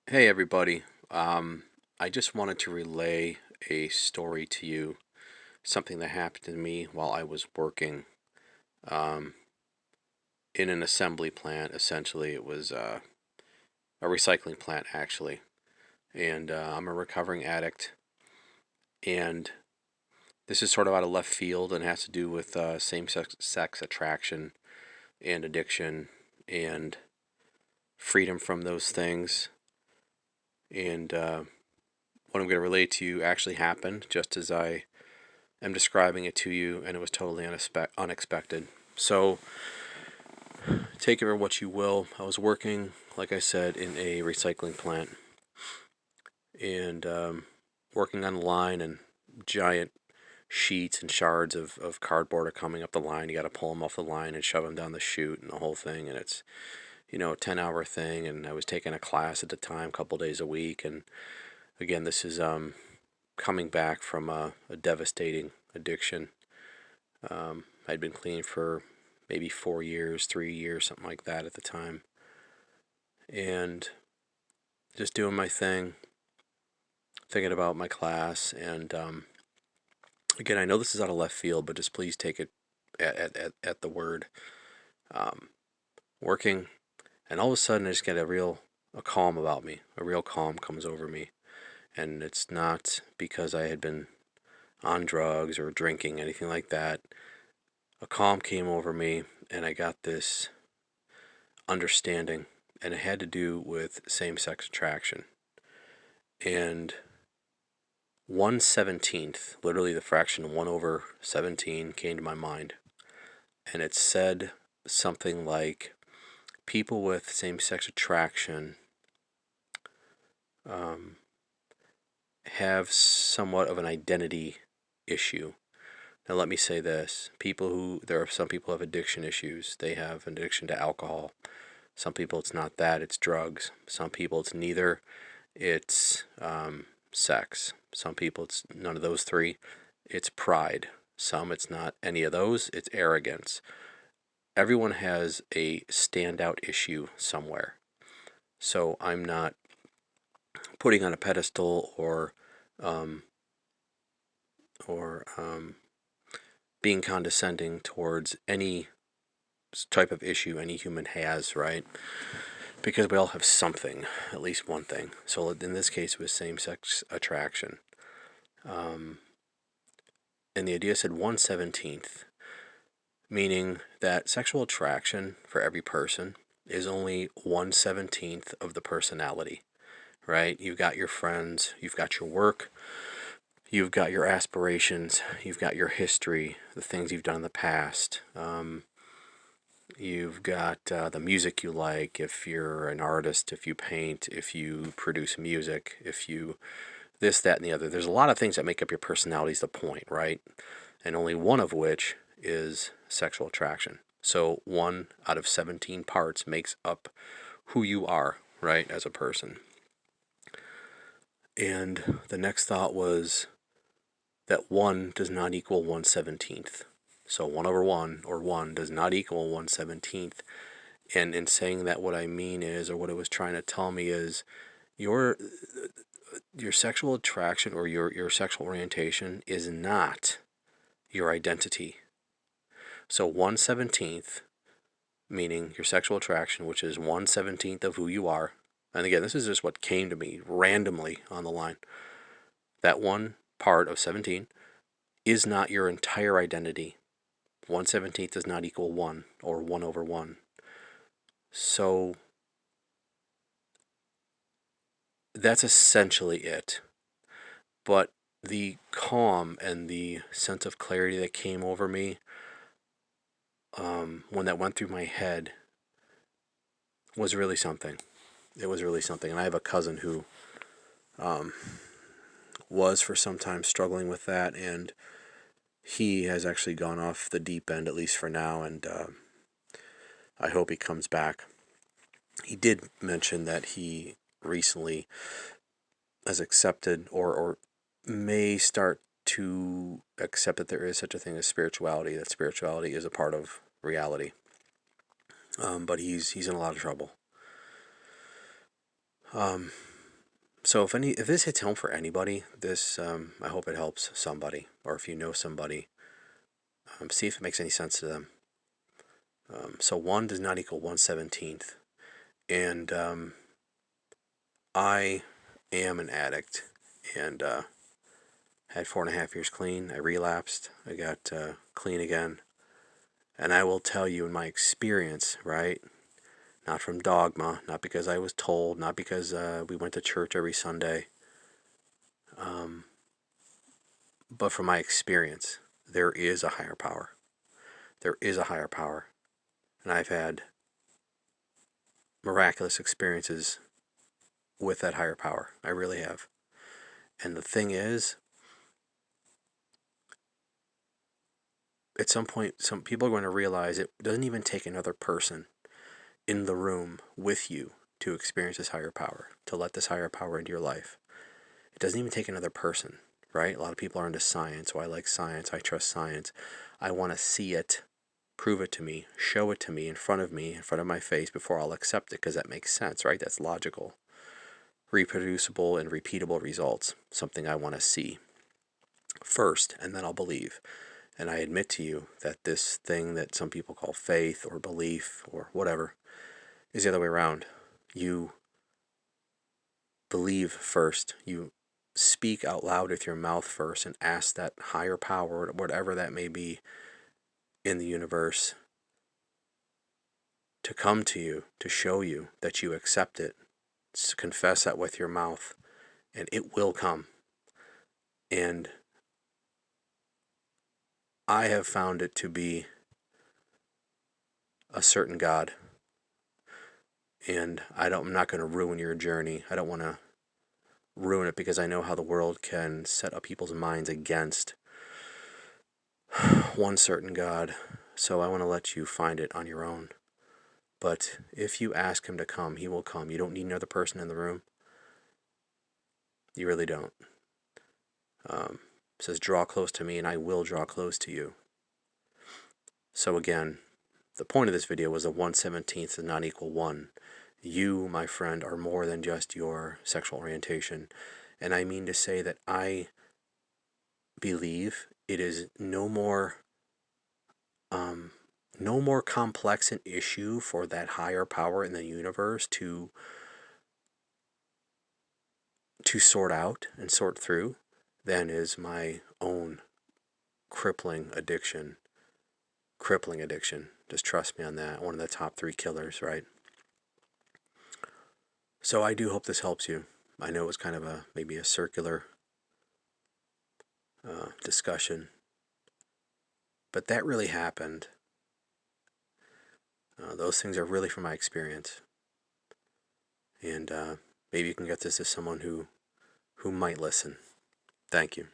Hey everybody. I just wanted to relay a story to you, something that happened to me while I was working um, in an assembly plant. Essentially, it was a recycling plant, actually. And I'm a recovering addict, and this is sort of out of left field and has to do with same sex attraction and addiction and freedom from those things. And what I'm going to relate to you actually happened just as I'm describing it to you, and it was totally unexpected. So take it for what you will. I was working, like I said, in a recycling plant, and working on the line, and giant sheets and shards of cardboard are coming up the line. You got to pull them off the line and shove them down the chute and the whole thing. And it's, a 10-hour thing. And I was taking a class at the time, a couple days a week. And again, this is coming back from a devastating addiction. I'd been clean for maybe 4 years, 3 years, something like that at the time. And just doing my thing, thinking about my class. And again, I know this is out of left field, but just please take it at the word. Um, Working, and all of a sudden I just get a calm about me. A real calm comes over me. And it's not because I had been on drugs or drinking, anything like that. A calm came over me, and I got this understanding, and it had to do with same-sex attraction. And 1/17th, literally the fraction 1 over 17, came to my mind, and it said something like people with same-sex attraction um, have somewhat of an identity issue. Now let me say this: there are some people who have addiction issues. They have an addiction to alcohol. Some people it's not that, it's drugs. Some people it's neither. It's sex. Some people it's none of those three. It's pride. Some it's not any of those. It's arrogance. Everyone has a standout issue somewhere. So I'm not putting on a pedestal um, or being condescending towards any type of issue any human has, right? Because we all have something, at least one thing. So in this case, it was same-sex attraction. Um, and the idea said 1/17th, meaning that sexual attraction for every person is only 1/17th of the personality, right? You've got your friends, you've got your work, you've got your aspirations, you've got your history, the things you've done in the past. You've got the music you like, if you're an artist, if you paint, if you produce music, if you this, that, and the other. There's a lot of things that make up your personality is the point, right? And only one of which is sexual attraction. So 1 out of 17 parts makes up who you are, right, as a person. And the next thought was that 1 does not equal 1/17th. So 1 over 1, or 1, does not equal 1/17th. And in saying that, what I mean is, or what it was trying to tell me is, your your sexual attraction or your sexual orientation is not your identity. So 1/17th, meaning your sexual attraction, which is 1/17th of who you are. And again, this is just what came to me randomly on the line. That one part of 17 is not your entire identity. 1/17th does not equal 1 or 1 over 1. So that's essentially it. But the calm and the sense of clarity that came over me when that went through my head was really something. It was really something. And I have a cousin who um, was for some time struggling with that, and he has actually gone off the deep end, at least for now, and I hope he comes back. He did mention that he recently has accepted or may start to accept that there is such a thing as spirituality, that spirituality is a part of reality. But he's in a lot of trouble. So if this hits home for anybody, this I hope it helps somebody, or if you know somebody, see if it makes any sense to them. So 1 does not equal 1/17th, and I am an addict, and had 4.5 years clean. I relapsed. I got clean again, and I will tell you in my experience, right? Not from dogma, not because I was told, not because we went to church every Sunday, but from my experience, there is a higher power. There is a higher power. And I've had miraculous experiences with that higher power. I really have. And the thing is, at some point, some people are going to realize it doesn't even take another person in the room with you to experience this higher power, to let this higher power into your life. It doesn't even take another person, right? A lot of people are into science. Oh, I like science. I trust science. I want to see it, prove it to me, show it to me, in front of my face before I'll accept it, because that makes sense, right? That's logical. Reproducible and repeatable results, something I want to see first, and then I'll believe. And I admit to you that this thing that some people call faith or belief or whatever is the other way around. You believe first. You speak out loud with your mouth first and ask that higher power, whatever that may be in the universe, to come to you, to show you that you accept it. Confess that with your mouth, and it will come. And I have found it to be a certain God. And I'm not going to ruin your journey. I don't want to ruin it, because I know how the world can set up people's minds against one certain God. So I want to let you find it on your own. But if you ask him to come, he will come. You don't need another person in the room. You really don't. It says, draw close to me and I will draw close to you. So again, the point of this video was that 1/17 does not equal 1. You, my friend, are more than just your sexual orientation. And I mean to say that I believe it is no more complex an issue for that higher power in the universe to sort out and sort through than is my own crippling addiction. Just trust me on that. One of the top 3 killers, right? So I do hope this helps you. I know it was kind of maybe a circular discussion, but that really happened. Those things are really from my experience, and maybe you can get this to someone who might listen. Thank you.